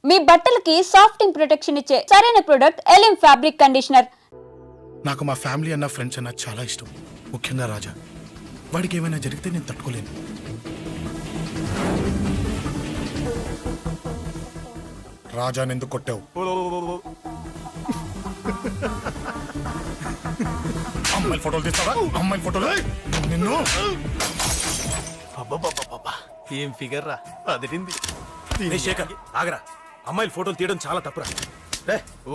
మీ బట్టలకి సాఫ్టింగ్ ప్రొటెక్షన్ ఇచ్చే సరైన ప్రొడక్ట్ ఎలిమ్ ఫ్యాబ్రిక్ కండిషనర్. నాకు మా ఫ్యామిలీ అన్న ఫ్రెండ్స్ అన్న చాలా ఇష్టం, ముఖ్యంగా రాజా. వాడికి ఏమైనా జరిగితే నేను తట్టుకోలేను. రాజాని ఎందుకు కొట్టావు? అమ్మాయిల ఫోటోలు తీస్తావా? అమ్మాయిల ఫోటోలు నిన్ను. ఏం ఫిగర్ రా అదిరింది. శేఖర్ ఆగరా, అమ్మాయిల ఫోటోలు తీయడం చాలా తప్పురా.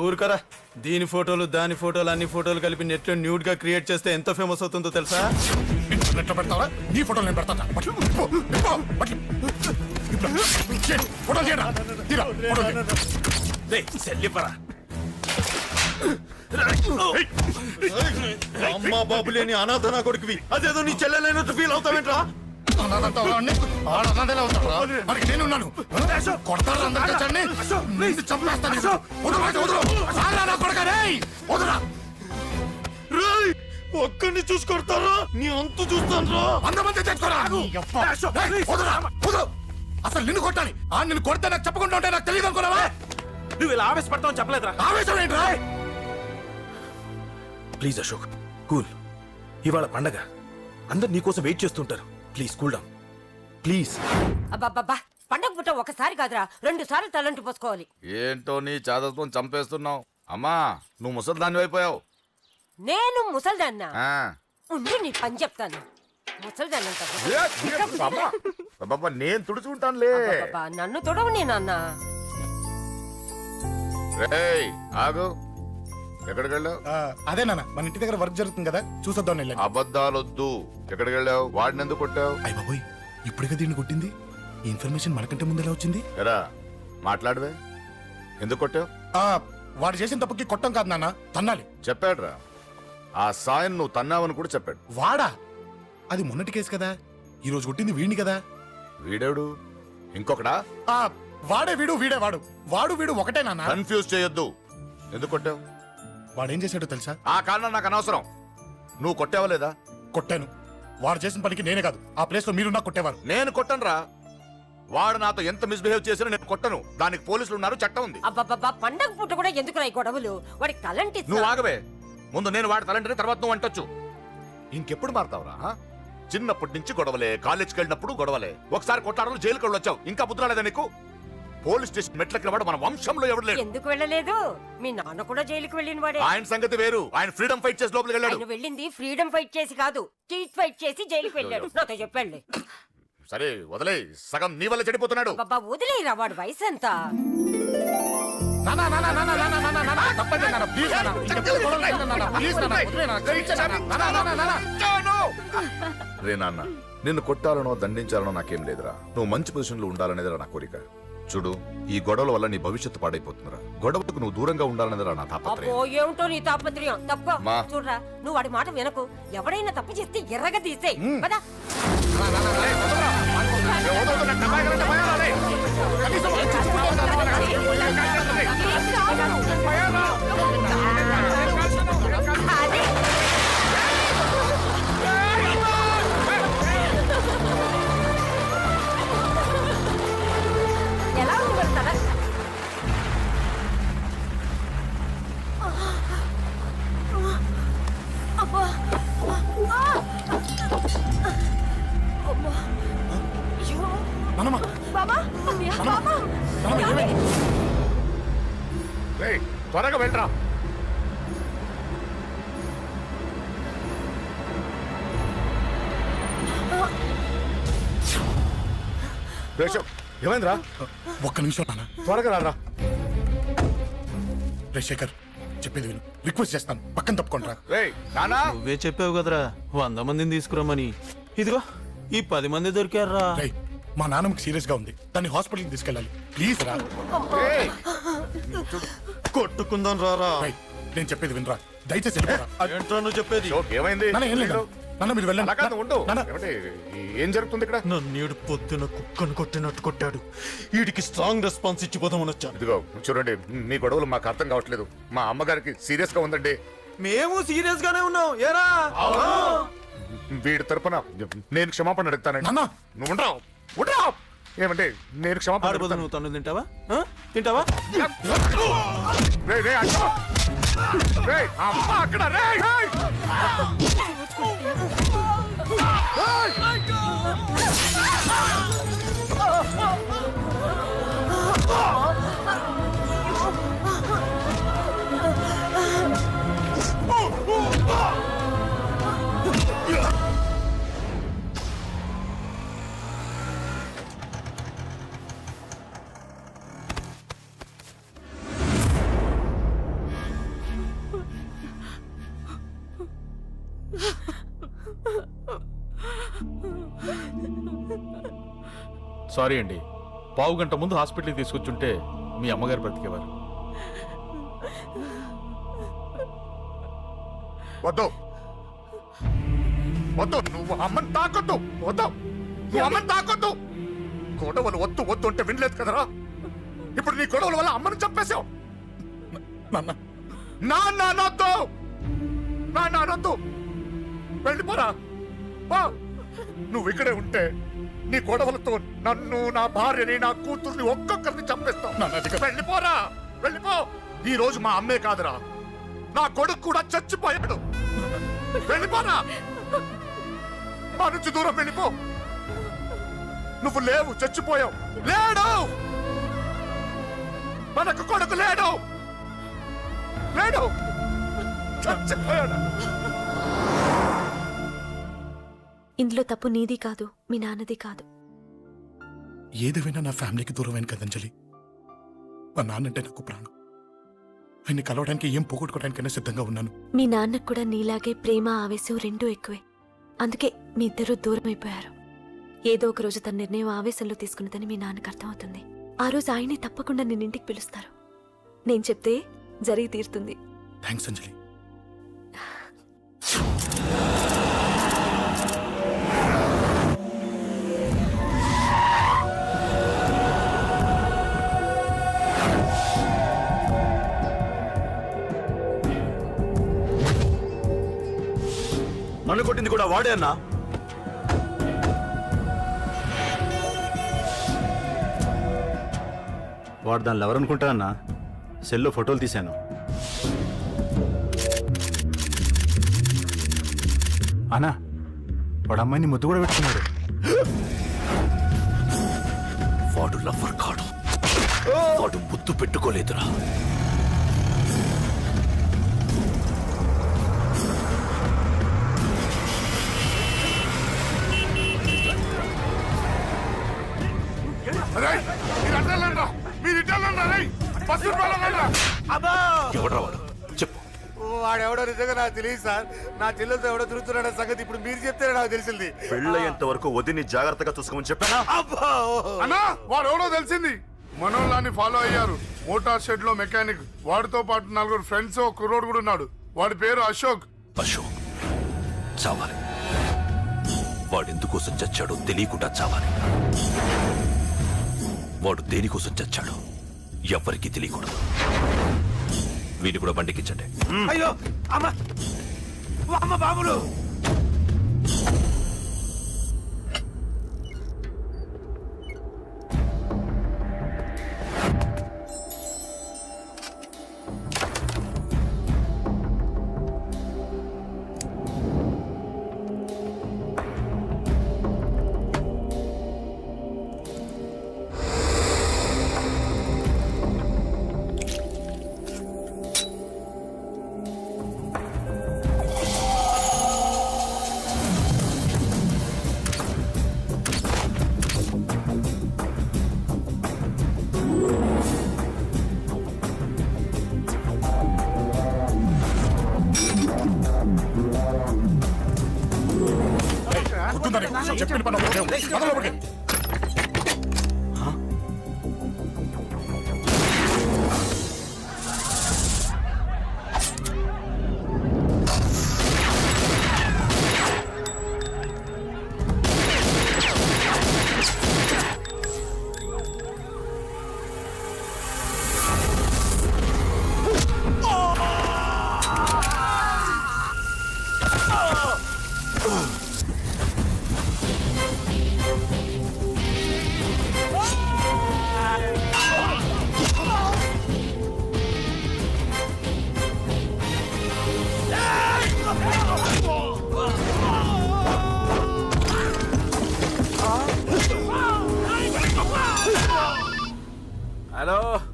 ఊరుకరా, దీని ఫోటోలు దాని ఫోటోలు అన్ని ఫోటోలు కలిపి నెట్ లో న్యూడ్ గా క్రియేట్ చేస్తే ఎంత ఫేమస్ అవుతుందో తెలుసా? ఇంటర్నెట్ లో పెడతావా? నీ ఫోటోలు నేను పెడతా. ఫోటోలు తీయరా, తీరా ఫోటోలు. సెల్లిపరా అమ్మా బాబు లేని అనాథనా కొడుకువి, అదేదో నీ చెల్లెలైనట్టు ఫీల్ అవుతావేంట్రా? నేనున్నాను. కొడతారు అందరు చంపేస్తాను. ఒక్కడిని చూసి కొడతారా? నీ అంతు చూస్తాను. అందమంది తెచ్చుకోరా. అసలు నిన్ను కొట్టాలి. నిన్ను కొడితే నాకు చెప్పకుండా ఉంటే నాకు తెలియదు అనుకున్నావా? నువ్వు ఇలా ఆవేశపడతావు చెప్పలేదురా. ఆవేశం ఏంట్రా? Please Ashok, cool. ఇవాళ పండగ, అందరు నీకోసం వెయిట్ చేస్తుంటారు. Please cool down please. అబ్బబ్బబ్బా, పండగ పుట్ట ఒకసారి కాదురా 2 సార్లు తలంటి పోసుకోవాలి. ఏంటో నీ చాదత్వం చంపేస్తున్నావు. అమ్మా, నువ్వు ముసలిదాన్ని అయిపోయావు. నేను ముసల్దాన్నా? ఉండి నీ పని చెప్తాను. ముసల్దాన్నంట నేను తుడుచుకుంటానులే. నన్ను తొడవు నీ నాన్న. రేయ్ ఆగు, ఎక్కడికి వెళ్ళావు? అదే నాన్న, మన ఇంటి దగ్గర వర్క్ జరుగుతుంది కదా, చూసొద్దాం వెళ్ళాను. అబద్ధాలొద్దు. ఎక్కడికి వెళ్ళావు? వాడిని ఎందుకు కొట్టావు? అయ్య బాబోయ్, ఇప్పుడుగా దీన్ని కొట్టింది. ఈ ఇన్ఫర్మేషన్ మనకంటే ముందు ఎలా వచ్చింది? ఎరా మాట్లాడవే, ఎందుకు కొట్టావు? వాడు చేసిన తప్పుకి కొట్టం కాదు నాన్న, తన్నాలి. చెప్పాడురా, ఆ సాయం నువ్వు తన్నావని కూడా చెప్పాడు. వాడా? అది మొన్నటి కేసు కదా, ఈ రోజు కొట్టింది వీడిని కదా. వీడేడు ఇంకొకడా? వాడే వీడు, వీడే వాడు. వాడు వీడు ఒకటే నాన్న. కన్ఫ్యూజ్ చేయొద్దు. ఎందుకు కొట్టావు? వాడేం చేశాడో తెలుసా? ఆ కారణం నాకు అనవసరం. నువ్వు కొట్టావా లేదా? కొట్టాను. వాడు చేసిన పనికి నేనే కాదు, ఆ ప్లేస్ లో మీరు నాకు కొట్టేవారు. నేను కొట్టనురా. వాడు నాతో ఎంత మిస్బిహేవ్ చేసినా నేను కొట్టను. దానికి పోలీసులు ఉన్నారు, చట్టం ఉంది. అబ్బబ్బబ్బా, పండగ పుట్ట కూడా ఎందుకు ఈ గొడవలు? వాడికి తలంటి. నువ్వు ఆగవే. ముందు నేను వాడి తలంటే తర్వాత నువ్వు అంటొచ్చు. ఇంకెప్పుడు మారుతావురా? చిన్నప్పటి నుంచి గొడవలే, కాలేజ్కి వెళ్ళినప్పుడు గొడవలే. ఒకసారి కొట్టాడలు జైలుకి వెళ్ళొచ్చావు. ఇంకా బుద్ధి రాలేదా నీకు? పోలీస్ స్టేషన్ మెట్లకి వాడు మన వంశంలో ఎవరు లేడు. ఎందుకు వెళ్ళలేదు? మీ నాన్న కూడా జైలుకి వెళ్ళిన వాడే. ఆయన సంగతి వేరు. ఆయన ఫ్రీడమ్ ఫైట్ చేసి లోపలికి వెళ్ళాడు. ఆయన వెళ్ళింది ఫ్రీడమ్ ఫైట్ చేసి కాదు, స్ట్రీట్ ఫైట్ చేసి జైలుకి వెళ్ళాడు. నాతో చెప్పండి. సరే వదిలే, సగం నీ వల్ల చెడిపోతున్నాడు. బాబా వదిలేరా, వాడు వయసు ఎంత? రే నాన్న, నిన్ను కొట్టాలనో దండించాలనో నాకేం లేదురా. నువ్వు మంచి పొజిషన్ లో ఉండాలనేదిరా నా కోరిక. చూడు, ఈ గొడవల వల్ల నీ భవిష్యత్తు పాడైపోతుందిరా. గొడవకు నువ్వు దూరంగా ఉండాలనేదిరా నా తాపత్రయం. అబ్బో, ఏమిటో నీ తాపత్రయం. తప్ప చూడరా, నువ్వు వాడి మాట వినకు. ఎవడైనా తప్పు చేస్తే ఎర్రగా తీసేయ్. పదా ఎలా ఉండబడతారా? త్వరగా వెళ్ళరా. ఏమైందిరా? ఒక్క నిమిషం నాన్న, త్వరగా రారా. రే శేఖర్, చెప్పేది విను. రిక్వెస్ట్ చేస్తాను, పక్కన తప్పుకుంటారా. నువ్వే చెప్పావు కదరా 100 మందిని తీసుకురామని. ఇదిగో ఈ 10 మంది దొరికారా. మా నాన్నకి సీరియస్ గా ఉంది, దాన్ని హాస్పిటల్కి తీసుకెళ్ళాలి. ప్లీజ్ రా. కొట్టుకుందాం రారా. నేను చెప్పేది వినరా, దయచేసి వెళ్ళిపోరా. ఏంట్రా నువ్వు చెప్పేది? ఏమైంది? నాన్న ఏం లేదు నాన్న, మీరు వెళ్ళండి. ఏం జరుగుతుంది ఇక్కడ? నన్ను పొద్దున కుక్కను కొట్టినట్టు కొట్టాడు. వీడికి స్ట్రాంగ్ రెస్పాన్స్ ఇచ్చిపోదామని వచ్చాను. ఇదిగో చూడండి, మీ గొడవలు మాకు అర్థం కావట్లేదు. మా అమ్మగారికి సీరియస్ గా ఉందండి. మేము సీరియస్ గానే ఉన్నాం. ఏరా వీడి తరపున నేను క్షమాపణ అడుగుతానండి. నాన్న నువ్వు ఉండరావు. ఏమంటే నేను క్షమాపణ ఆడబోదు అడుగుతాను. నువ్వు తను తింటావా తింటావా రేయ్, రేయ్, అక్క. రేయ్, అమ్మ అక్కడ రేయ్, రేయ్. సారీ అండి, పావు గంట ముందు హాస్పిటల్కి తీసుకొచ్చుంటే మీ అమ్మగారు బ్రతికేవారు. వద్దు వద్దు, నువ్వు అమ్మని తాకొద్దు. వద్దు, నువ్వు అమ్మని తాకొద్దు. గొడవలు వద్దు వద్దు అంటే వినలేదు కదరా. ఇప్పుడు నీ గొడవల వల్ల అమ్మని చంపేశావు. నాన్న నాన్నొద్దు, నాన్నొద్దు, వెళ్ళిపోరా. పో. నువ్వు ఇక్కడే ఉంటే నీ గొడవలతో నన్ను, నా భార్యని, నా కూతుర్ని ఒక్కొక్కరిని చంపేస్తావు. వెళ్ళిపోరా, వెళ్ళిపో. ఈ రోజు మా అమ్మే కాదురా, నా కొడుకు కూడా చచ్చిపోయాడు. వెళ్ళిపోరా, మా నుంచి దూరం వెళ్ళిపో. నువ్వు లేవు, చచ్చిపోయావు. లేడు, మనకు కొడుకు లేడు, లేడు, చచ్చిపోయాడు. ఇందులో తప్పు నీది కాదు, మీ నాన్నది కాదు. ఏదేమైనా నా ఫ్యామిలీకి దూరమైన కదా అంజలి. మా నాన్నంటే నాకు ప్రాణం. ఆయన్ని కలవడానికి ఏం పోగొట్టుకోవడానికైనా సిద్ధంగా ఉన్నాను. మీ నాన్నకు కూడా నీలాగే ప్రేమ, ఆవేశం రెండూ ఎక్కువే. అందుకే మీ ఇద్దరూ దూరం అయిపోయారు. ఏదో ఒక రోజు తన నిర్ణయం ఆవేశంలో తీసుకున్నదని మీ నాన్నకు అర్థమవుతుంది. ఆ రోజు ఆయనే తప్పకుండా నిన్నింటికి పిలుస్తారు. నేను చెప్తే జరిగి తీరుతుంది. థ్యాంక్స్ అంజలి. నన్ను కొట్టింది కూడా వాడే అన్నా. వాడు దానిలో ఎవరనుకుంటారన్నా, సెల్లో ఫోటోలు తీశాను. అన్నా, వాడు అమ్మాయిని ముద్దు కూడా పెట్టుకున్నాడు. వాడు లవ్వర్ కాడు, వాడు ముద్దు పెట్టుకోలేదురా. ఎవడ్రా వాడు? చెప్పు. వాడెవడో నిజంగా నాకు తెలియదు సార్. నా చెల్లెలతో ఎవడో తిరుగుతున్నాడన్న సంగతి ఇప్పుడు మీరు చెప్తే నాకు తెలిసింది. పెళ్ళయ్యేంత వరకు వదిని జాగ్రత్తగా చూసుకోమని చెప్పానా? అన్నా వాడు ఎవడో తెలిసింది. మనోళ్ళని ఫాలో అయ్యారు. మోటార్ షెడ్ లో మెకానిక్, వాడితో పాటు 4 ఫ్రెండ్స్, ఒక కుర్రోడు కూడా ఉన్నాడు. వాడి పేరు అశోక్. అశోక్ చావాలి. వాడెందుకోసం చచ్చాడో తెలియకుండా చావాలి. వాడు దేనికోసం చచ్చాడో ఎవ్వరికీ తెలియకూడదు. వీడిని కూడా బండికించండి. అయ్యో అమ్మ, అమ్మ బాబులు. చెప్పిన పని ఒకటి లేవు. పదలో ఒకటి.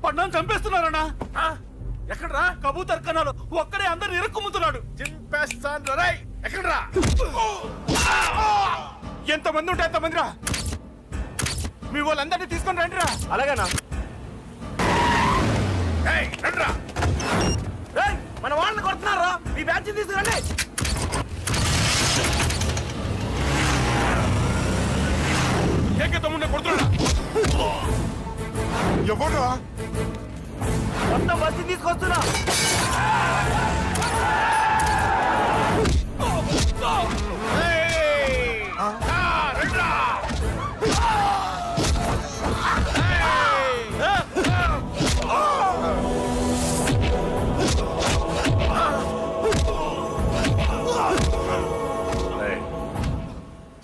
పడ్డాను చంపేస్తున్నారన్నా. ఎక్కడ్రా? కబూతర్ కన్నాలు ఒక్కడే అందరు ఇరుక్కుముతున్నాడు. చింపేస్తాను రే. ఎక్కడ్రా? ఎంతమంది ఉంటే ఎంతమంది రా. మీ వాళ్ళందరినీ తీసుకొని రండి రా. అలాగేనా? రండ్రా. మన వాళ్ళని కొడుతున్నారా? మీ బ్యాచ్ తీసుకురండి. ఏకతమ్ముండే కొడుతున్నా. ఎవరా? మొత్తం బస్సు తీసుకొస్తున్నా.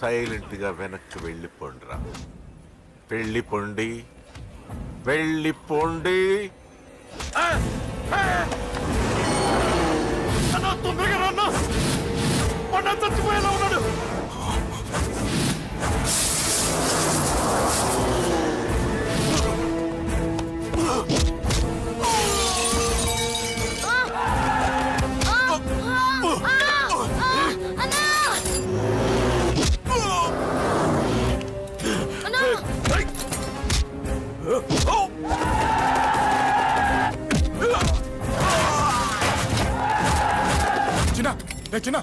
సైలెంట్ గా వెనక్కి వెళ్ళిపోండిరా. వెళ్ళిపోండి, వెళ్ళిపోండి. తొందరగా రాన్నా. పడ్డా చచ్చిపోయేలా ఉన్నాడు. చిన్న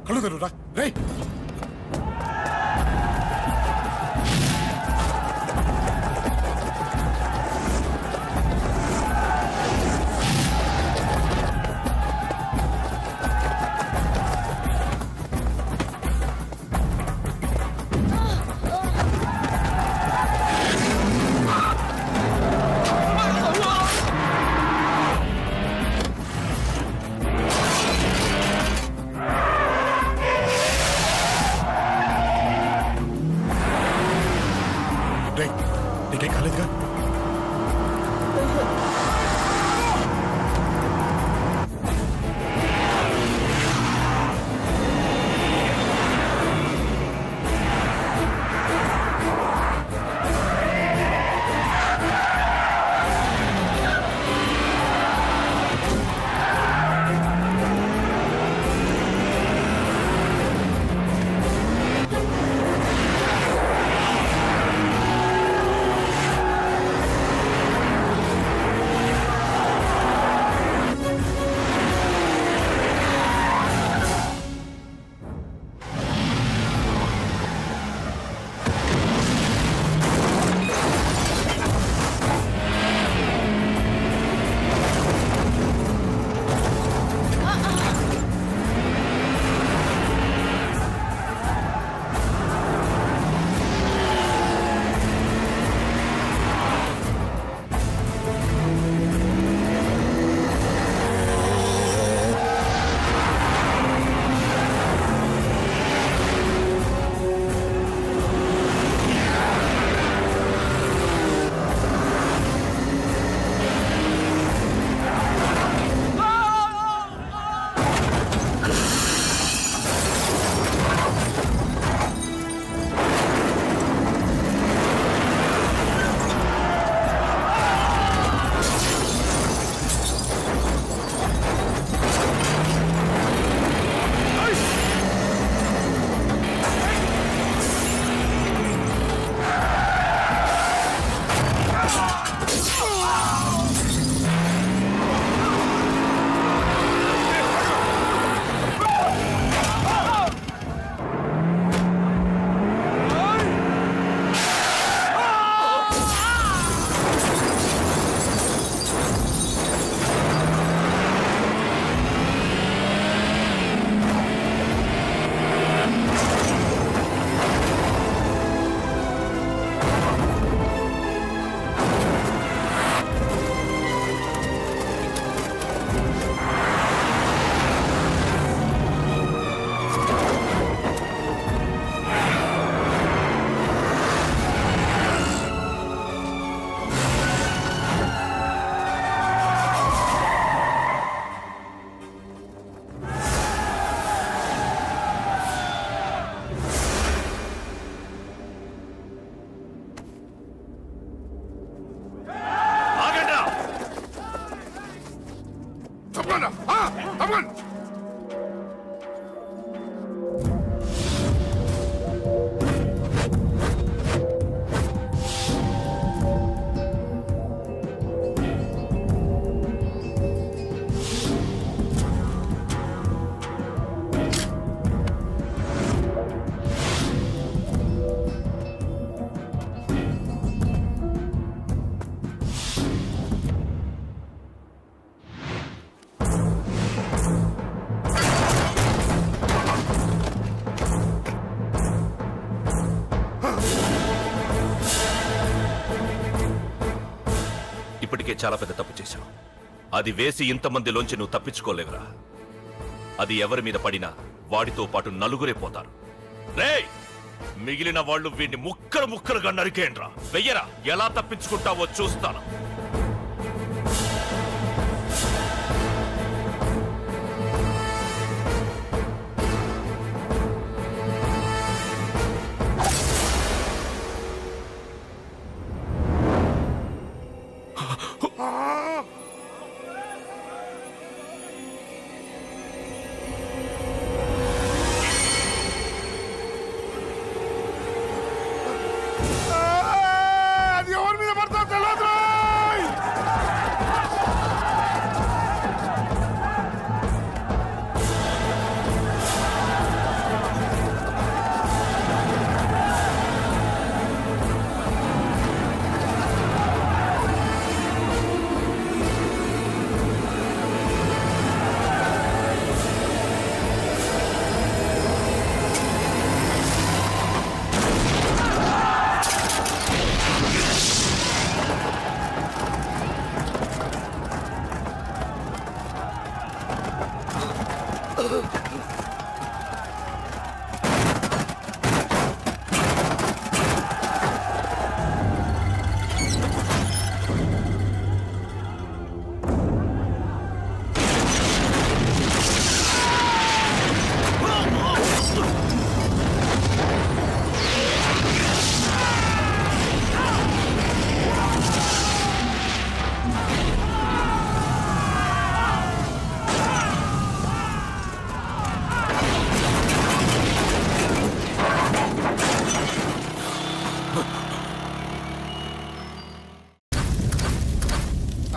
కళ్ళు తెరురా రే. చాలా పెద్ద తప్పు చేశావు. అది వేసి ఇంతమందిలోంచి నువ్వు తప్పించుకోలేవురా. అది ఎవరి మీద పడినా వాడితో పాటు నలుగురే పోతారు. రేయ్, మిగిలిన వాళ్ళు వీడిని ముక్కలు ముక్కలుగా నరికేయండ్రా. వెయ్యరా, ఎలా తప్పించుకుంటావో చూస్తాను. అది ఎవరి మీద పడతా తెలియదు.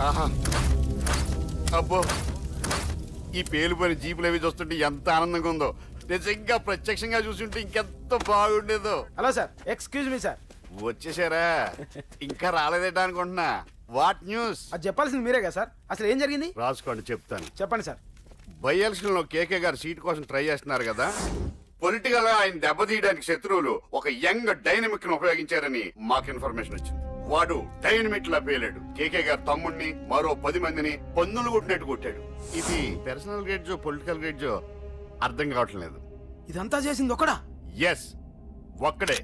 ఆహా, అబ్బో, ఈ పేలిపోయిన జీపులు అవి చూస్తుంటే ఎంత ఆనందంగా ఉందో. నిజంగా ప్రత్యక్షంగా చూస్తుంటే ఇంకెంత బాగుండేదో. Hello sir, excuse me sir. వచ్చేసారా? ఇంకా రాలేదేటా అనుకుంటున్నా. What news? అది చెప్పాల్సింది మీరే కదా సార్. అసలు ఏం జరిగింది? రాసుకోండి, చెప్తాను. చెప్పండి సార్. బై ఎలక్షన్ లో కేకే గారు సీట్ కోసం ట్రై చేస్తున్నారు కదా. పొలిటికల్ గా ఆయన దెబ్బతీయడానికి శత్రువులు ఒక యంగ్ డైనమిక్ ను ఉపయోగించారని మాకు ఇన్ఫర్మేషన్ వచ్చింది. వాడు డైనమిక్ లా పేలాడు. కేకే గారు తమ్ముడిని, మరో 10 మందిని పన్నులు కొట్టినట్టు కొట్టాడు. ఇది పర్సనల్ గ్రేడ్జో పొలిటికల్ గ్రేడ్జో అర్థం కావట్లేదు. ఇదంతా చేసింది ఒకడా? ఎస్, ఒక్కడే,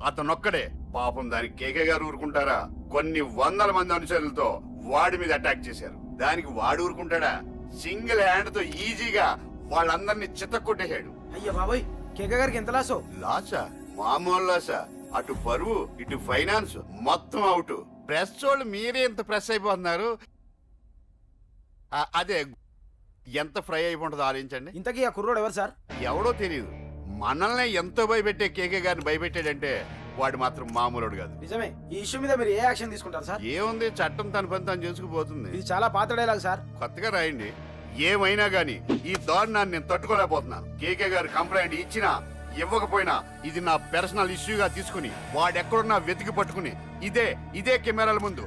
అతనొక్కడే. పాపం దానికి కేకే గారు ఊరుకుంటారా? కొన్ని వందల మంది అనుచరులతో వాడి మీద అటాక్ చేశారు. దానికి వాడు ఊరుకుంటాడా? సింగిల్ హ్యాండ్ తో ఈజీగా వాళ్ళందరినీ చిత్తకొట్టేశాడు. అయ్యా బాబాయ్, కేక గారికి ఎంత లాసో? లాసా? మామూలు లాసా? అటు పరువు, ఇటు ఫైనాన్స్, మొత్తం అవుట్. ప్రెస్ వాళ్ళు మీరే ఎంత ప్రెస్ అయిపోతున్నారు. అదే ఎంత ఫ్రై అయిపోతుందో ఆలోచించండి. ఇంతకీ ఆ కుర్రోడు ఎవరు సార్? ఎవడో తెలియదు. మనల్ని ఎంతో భయపెట్టే కేకే గారిని భయపెట్టాడంటే వాడు మాత్రం మామూలుడు కాదు. నిజమే. ఈ ఇష్యూ మీద మీరు ఏ యాక్షన్ తీసుకుంటారు సార్? ఏముంది, చట్టం తన పని తను చేసుకుపోతుంది. ఇది చాలా పాత డైలాగ్ సార్. కొత్తగా రాయండి. ఏమైనా గాని ఈ దారుణాన్ని నేను తట్టుకోలేకపోతున్నాను. కేకే గారు కంప్లైంట్ ఇచ్చినా ఇవ్వకపోయినా ఇది నా పర్సనల్ ఇష్యూగా తీసుకుని వాడెక్కడున్నా వెతికి పట్టుకుని ఇదే కెమెరాల ముందు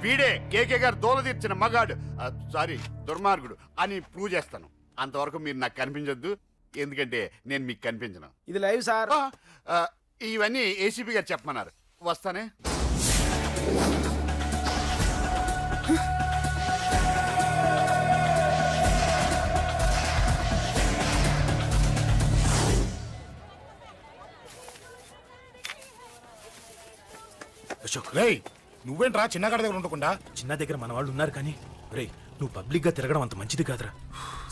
వీడే కేకే గారు దోల తీర్చిన మగాడు, సారీ దుర్మార్గుడు అని ప్రూవ్ చేస్తాను. అంతవరకు మీరు నాకు కనిపించొద్దు, ఎందుకంటే నేను మీకు కనిపించను. ఇది లైవ్ సార్. ఇవన్నీ ఏసీపీ గారు చెప్పమన్నారు. వస్తానే. అశోక్, రేయ్, నువ్వేంట్రా చిన్నగాడి దగ్గర ఉండకుండా? చిన్న దగ్గర మన వాళ్ళు ఉన్నారు కానీ రే, నువ్వు పబ్లిక్ గా తిరగడం అంత మంచిది కాదురా.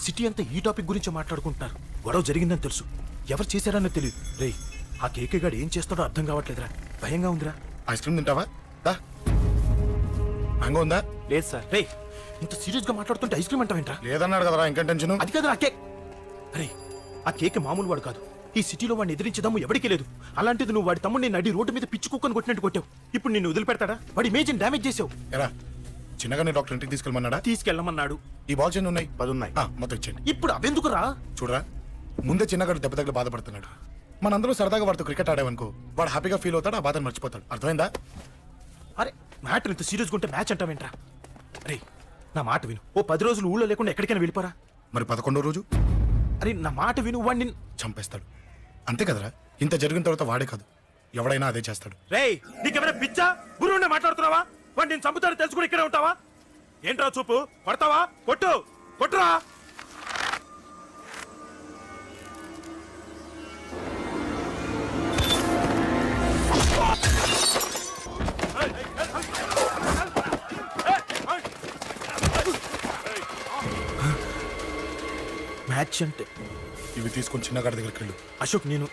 సిటీ అంతా ఈ టాపిక్ గురించి మాట్లాడుకుంటున్నారు. గొడవ జరిగిందని తెలుసు, ఎవరు చేశారన్నో తెలియదు. రే, ఆ కేకే గాడు ఏం చేస్తాడో అర్థం కావట్లేదురా. భయంగా ఉందిరా. ఐస్ క్రీమ్ తింటావా? మ్యాంగో ఉందా? లేదు సార్. రే, ఇంత సీరియస్ గా మాట్లాడుతుంటే ఐస్ క్రీమ్ అంటావేంట్రా? లేదన్నాడు కదరా, ఇంకా టెన్షన్. అది కాదు ఆ కేక్. అరే, ఆ కేక్ మామూలు వాడు కాదు. ఈ సిటీలో వాడిని ఎదిరించదమ్ము ఎవరికీ లేదు. అలాంటిది నువ్వు వాడి తమ్ముడిని నడి రోడ్డు మీద పిచ్చి కుక్కను కొట్టినట్టు కొట్టావు. ఇప్పుడు నిన్ను వదిలిపెడతాడా? వాడి ఇమేజ్ డ్యామేజ్ చేసావు. ఎరా, చిన్నగానే డాక్టర్ ఇంటికి తీసుకెళ్ళమన్నాడా? తీసుకెళ్ళమన్నాడు. ఈ బాల్స్ ఎన్ని ఉన్నాయి? 10 ఉన్నాయి. మొత్తం ఇచ్చేయండి. ఇప్పుడు అవెందుకురా? చూడరా, ముందే చిన్నగాడు దెబ్బ తగిలి బాధపడుతున్నాడు. మనందరూ సరదాగా వాడితో క్రికెట్ ఆడామనుకో, వాడు హ్యాపీగా ఫీల్ అవుతాడు, ఆ బాధను మర్చిపోతాడు. అర్థమైందా? అరే, మ్యాటర్ ఇంత సీరియస్గా ఉంటే మ్యాచ్ అంటావేంట్రా? అరే, నా మాట విను. ఓ 10 రోజులు ఊళ్ళో లేకుండా ఎక్కడికైనా వెళ్ళిపోరా. మరి 11వ రోజు? అరే, నా మాట విను. వాడిని చంపేస్తాడు. అంతే కదరా? ఇంత జరిగిన తర్వాత వాడే కాదు, ఎవడైనా అదే చేస్తాడు. రేయ్, నీకెవరైనా పిచ్చా? గురువునే మాట్లాడుతున్నావా? వాడు నేను చంపుతాడు తెలుసుకుని ఇక్కడే ఉంటావా? ఏంట్రా చూపు? కొడతావా? కొట్టు, కొట్టురా. మ్యాచ్ అంటే ఇవి తీసుకొని చిన్నగాడి దగ్గరికి వెళ్ళు. అశోక్, నేను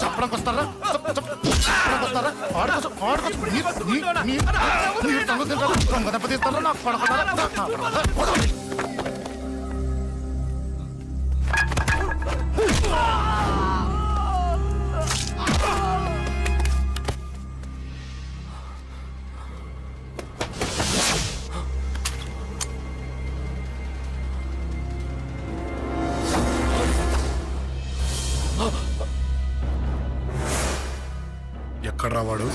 చెప్పడానికి వస్తారా? చెప్పడానికి వస్తారా? ఆడుకోసం ఆడుకోసం మీరు దొంగ తింటారా? దొంగ దెబ్బతీస్తారా? నాకు పడకుండా ఎక్కడ రావాడు?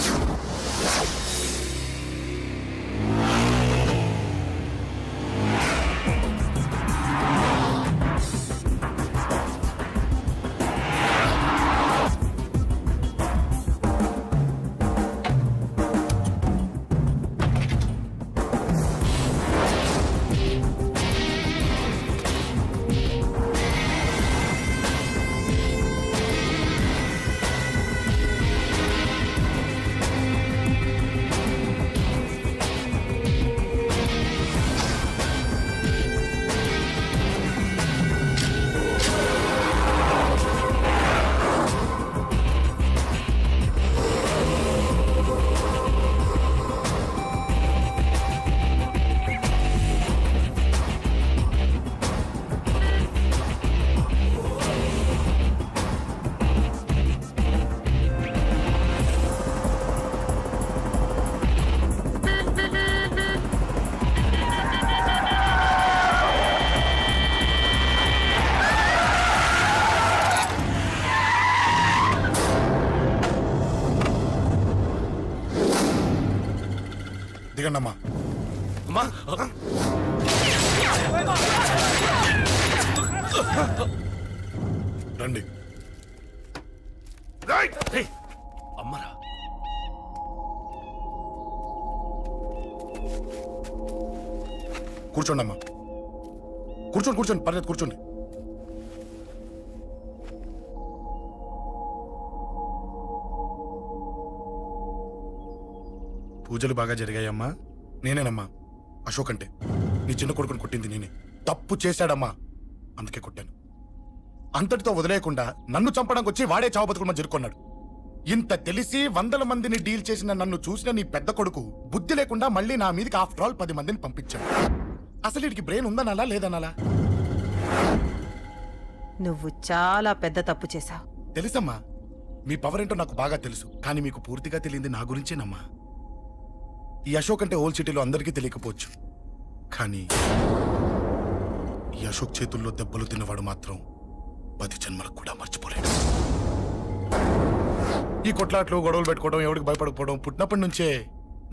దిగండమ్మా. అమ్మా, రండి. ఏయ్, అమ్మరా. కూర్చోండి అమ్మా. కూర్చోండి కూర్చోండి, పర్లేదు కూర్చోండి. పూజలు బాగా జరిగాయమ్మా? నేనేనమ్మా అశోక్ అంటే. నీ చిన్న కొడుకుని కొట్టింది నేనే. తప్పు చేశాడమ్మా, అందుకే కొట్టాను. అంతటితో వదిలేయకుండా నన్ను చంపడానికి వచ్చి వాడే చావు బతుకులు జరుపుకున్నాడు. ఇంత తెలిసి 100 మందిని డీల్ చేసిన నన్ను చూసిన నీ పెద్ద కొడుకు బుద్ధి లేకుండా మళ్ళీ నా మీదకి ఆఫ్టర్ ఆల్ 10 మందిని పంపించాడు. అసలు వీడికి బ్రెయిన్ ఉందనాలా లేదనాలా? నువ్వు చాలా పెద్ద తప్పు చేశావు. తెలుసమ్మా, మీ పవర్ ఏంటో నాకు బాగా తెలుసు. కానీ మీకు పూర్తిగా తెలియంది నా గురించేనమ్మా. ఈ అశోక్ అంటే ఓల్డ్ సిటీలో అందరికీ తెలియకపోవచ్చు, కానీ ఈ అశోక్ చేతుల్లో దెబ్బలు తిన్నవాడు మాత్రం 10 జన్మలకు కూడా మర్చిపోలేడు. ఈ కొట్లాట్లు గొడవలు పెట్టుకోవడం, ఎవరికి భయపడకపోవడం పుట్టినప్పటి నుంచే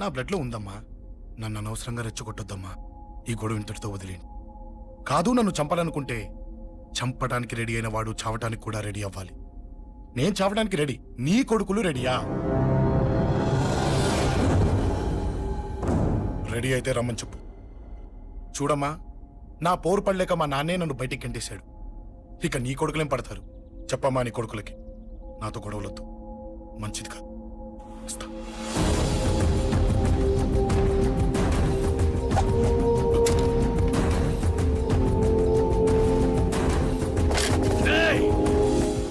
నా బ్లడ్లో ఉందమ్మా. నన్ను అనవసరంగా రెచ్చగొట్టొద్దమ్మా. ఈ గొడవ ఇంతటితో వదిలేండి. కాదు, నన్ను చంపాలనుకుంటే చంపడానికి రెడీ అయిన వాడు చావటానికి కూడా రెడీ అవ్వాలి. నేను చావడానికి రెడీ, నీ కొడుకులు రెడీయా? రెడీ అయితే రమ్మని చెప్పు. చూడమ్మా, నా పోరు పడలేక మా నాన్నే నన్ను బయటికి గంటేశాడు. ఇక నీ కొడుకులేం పడతారు? చెప్పమ్మా నీ కొడుకులకి నాతో గొడవలొద్దు, మంచిది కాదు. వస్తా.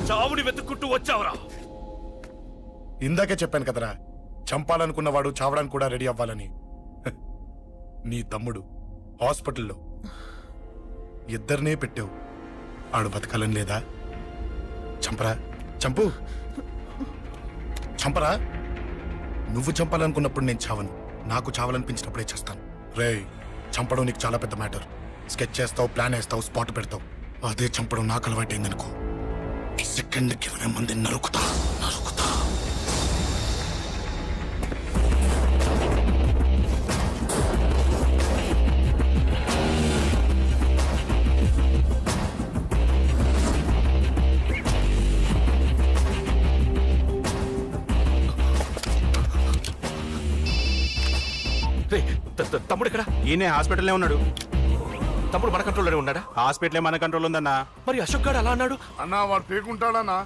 చావుని వెతుక్కుంటూ వచ్చావురా. ఇందాకే చెప్పాను కదరా, చంపాలనుకున్నవాడు చావడానికి కూడా రెడీ అవ్వాలని. నీ తమ్ముడు హాస్పిటల్లో ఇద్దరినే పెట్టావు. ఆడు బతకాలని లేదా? చంపరా, చంపు, చంపరా. నువ్వు చంపాలనుకున్నప్పుడు నేను చావను, నాకు చావాలనిపించినప్పుడే చేస్తాను. రేయ్, చంపడం నీకు చాలా పెద్ద మ్యాటర్. స్కెచ్ చేస్తావు, ప్లాన్ వేస్తావు, స్పాట్ పెడతావు. అదే చంపడం నాకు అలవాటైంది అనుకో. సెకండ్కి 20 మంది నరుకుతా. రేయ్, తమ్ముడు ఇక్కడ? ఈయనే హాస్పిటల్లో ఉన్నాడు. తమ్ముడు మన కంట్రోల్లోనే ఉన్నాడా? హాస్పిటలే మన కంట్రోల్ ఉందన్నా. మరి అశోక్ గారు అలా అన్నాడు. అన్నా వాడు పేకుంటాడన్నా.